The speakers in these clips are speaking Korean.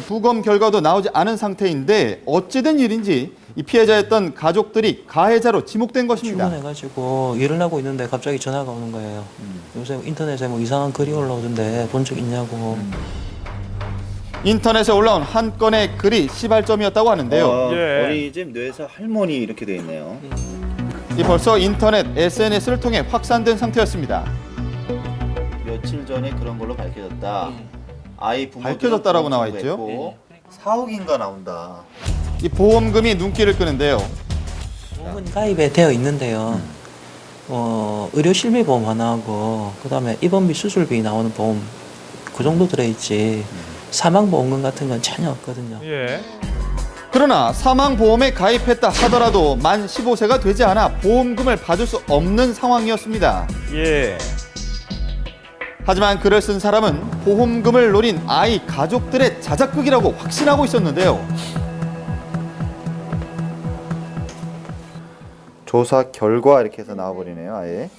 부검 결과도 나오지 않은 상태인데 어찌된 일인지 이 피해자였던 가족들이 가해자로 지목된 것입니다. 출근해가지고 일을 하고 있는데 갑자기 전화가 오는 거예요. 요새 인터넷에 뭐 이상한 글이 올라오던데 본 적 있냐고. 인터넷에 올라온 한 건의 글이 시발점이었다고 하는데요. 어린이집 뇌에서 할머니 이렇게 돼 있네요. 이 벌써 인터넷 SNS를 통해 확산된 상태였습니다. 며칠 전에 그런 걸로 밝혀졌다. 아이 부모 밝혀졌다라고 나와 있죠. 4억인가 나온다. 이 보험금이 눈길을 끄는데요. 보험은 가입에 되어 있는데요. 의료 실비보험 하나하고 그다음에 입원비 수술비 나오는 보험 그 정도 들어있지 사망보험금 같은 건 전혀 없거든요. 예. 그러나 사망보험에 가입했다 하더라도 만 15세가 되지 않아 보험금을 받을 수 없는 상황이었습니다. 예. 하지만 글을 쓴 사람은 보험금을 노린 아이 가족들의 자작극이라고 확신하고 있었는데요. 조사 결과 이렇게 해서 나와버리네요, 아예.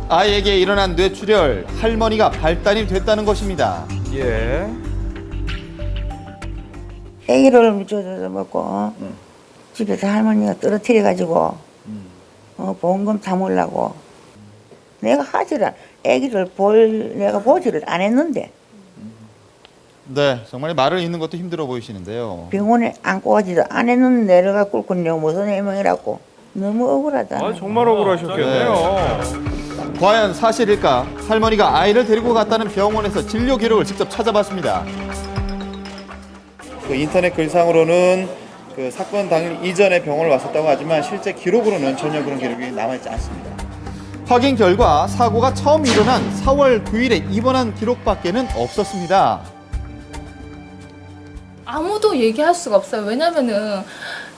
아이에게 일어난 뇌출혈, 할머니가 발단이 됐다는 것입니다. 예. 애기를 줘서 먹고 집에서 할머니가 떨어뜨려가지고 보험금 담으려고 내가 하지를 애기를 내가 보지를 안 했는데 네, 정말 말을 잇는 것도 힘들어 보이시는데요. 병원에 안고 가지도 안 했는데 내려가 꿇고 내가 무슨 해명이라고 너무 억울하다. 아, 정말 억울하셨겠네요. 과연 사실일까? 할머니가 아이를 데리고 갔다는 병원에서 진료 기록을 직접 찾아봤습니다. 그 인터넷 글상으로는 그 사건 당일 이전에 병원을 왔었다고 하지만 실제 기록으로는 전혀 그런 기록이 남아있지 않습니다. 확인 결과 사고가 처음 일어난 4월 9일에 입원한 기록밖에는 없었습니다. 아무도 얘기할 수가 없어요. 왜냐면은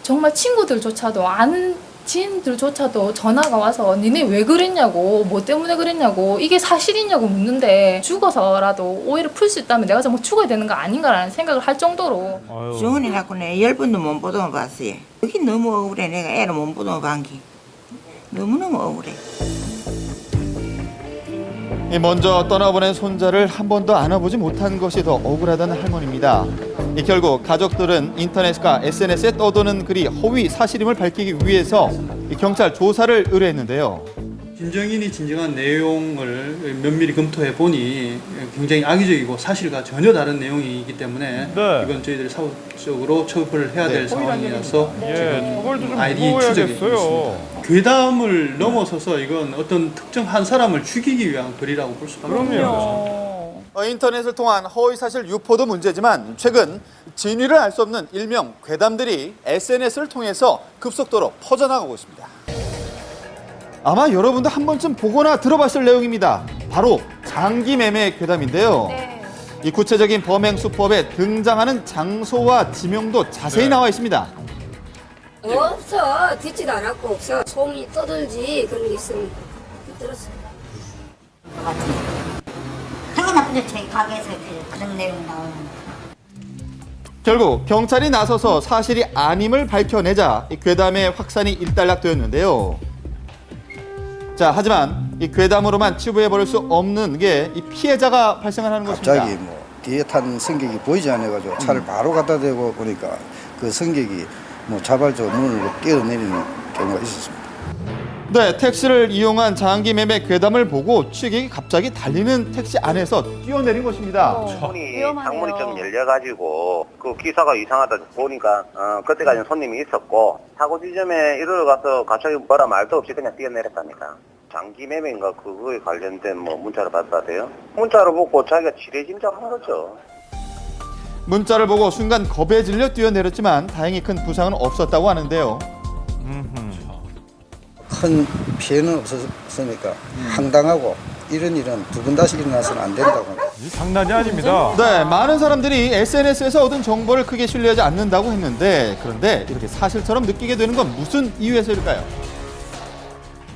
정말 친구들조차도 아는 지인들조차도 전화가 와서 니네 왜 그랬냐고 뭐 때문에 그랬냐고 이게 사실이냐고 묻는데 죽어서라도 오해를 풀 수 있다면 내가 정말 죽어야 되는 거 아닌가라는 생각을 할 정도로 아유. 병원에 갖고 내가 10번도 못 보던 봤어요. 여기 너무 억울해. 내가 애를 못 보던 반기 너무너무 억울해. 먼저 떠나보낸 손자를 한 번도 안아보지 못한 것이 더 억울하다는 할머니입니다. 결국 가족들은 인터넷과 SNS에 떠도는 글이 허위 사실임을 밝히기 위해서 경찰 조사를 의뢰했는데요. 김정인이 진정한 내용을 면밀히 검토해 보니 굉장히 악의적이고 사실과 전혀 다른 내용이기 때문에 네. 이건 저희들이 사후적으로 처벌을 해야 될 상황이라서 예. 처벌도 좀 아이디 추적이 무거워야겠어요. 있습니다. 괴담을 넘어서서 이건 어떤 특정 한 사람을 죽이기 위한 글이라고 볼 수가 없는 거죠. 그럼요. 인터넷을 통한 허위사실 유포도 문제지만 최근 진위를 알 수 없는 일명 괴담들이 SNS를 통해서 급속도로 퍼져나가고 있습니다. 아마 여러분도 한 번쯤 보거나 들어봤을 내용입니다. 바로 장기 매매 괴담인데요. 이 구체적인 범행 수법에 등장하는 장소와 지명도 자세히 나와 있습니다. 없어. 듣지도 않았고 없어. 소문이 떠들지 그런 게 있으면 들었어. 하기 나쁜데 저희 가게에서 그런 내용이 나오는. 결국 경찰이 나서서 사실이 아님을 밝혀내자 이 괴담의 확산이 일단락되었는데요. 자, 하지만 이 괴담으로만 치부해버릴 수 없는 게 이 피해자가 발생하는 것입니다. 갑자기 뭐 뒤에 탄 승객이 보이지 않아가지고 차를 바로 갖다 대고 보니까 그 승객이 뭐 자발적으로 문을 뛰어내리는 경우가 있었습니다. 네, 택시를 이용한 장기 매매 괴담을 보고 취객이 갑자기 달리는 택시 안에서 뛰어내린 것입니다. 창문이 좀 열려가지고 그 기사가 이상하다 보니까 그때까지는 손님이 있었고 사고 지점에 이르러 가서 갑자기 뭐라 말도 없이 그냥 뛰어내렸답니다. 장기 매매인가 그거에 관련된 뭐 문자를 받았대요. 문자를 보고 자기가 지레짐작한 거죠. 문자를 보고 순간 겁에 질려 뛰어내렸지만 다행히 큰 부상은 없었다고 하는데요. 큰 피해는 없었으니까 황당하고 이런 일은 두 번 다시 일어나서는 안 된다고 합니다. 장난이 아닙니다. 네, 많은 사람들이 SNS에서 얻은 정보를 크게 신뢰하지 않는다고 했는데 그런데 이렇게 사실처럼 느끼게 되는 건 무슨 이유에서일까요?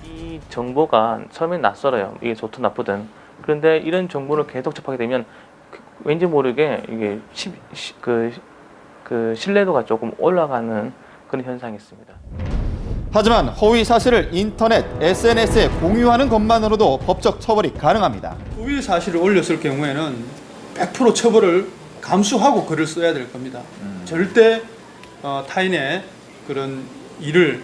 이 정보가 처음엔 낯설어요. 이게 좋든 나쁘든. 그런데 이런 정보를 계속 접하게 되면 왠지 모르게 이게 그 신뢰도가 조금 올라가는 그런 현상이 있습니다. 하지만 허위 사실을 인터넷, SNS에 공유하는 것만으로도 법적 처벌이 가능합니다. 허위 사실을 올렸을 경우에는 100% 처벌을 감수하고 글을 써야 될 겁니다. 절대 타인의 그런 일을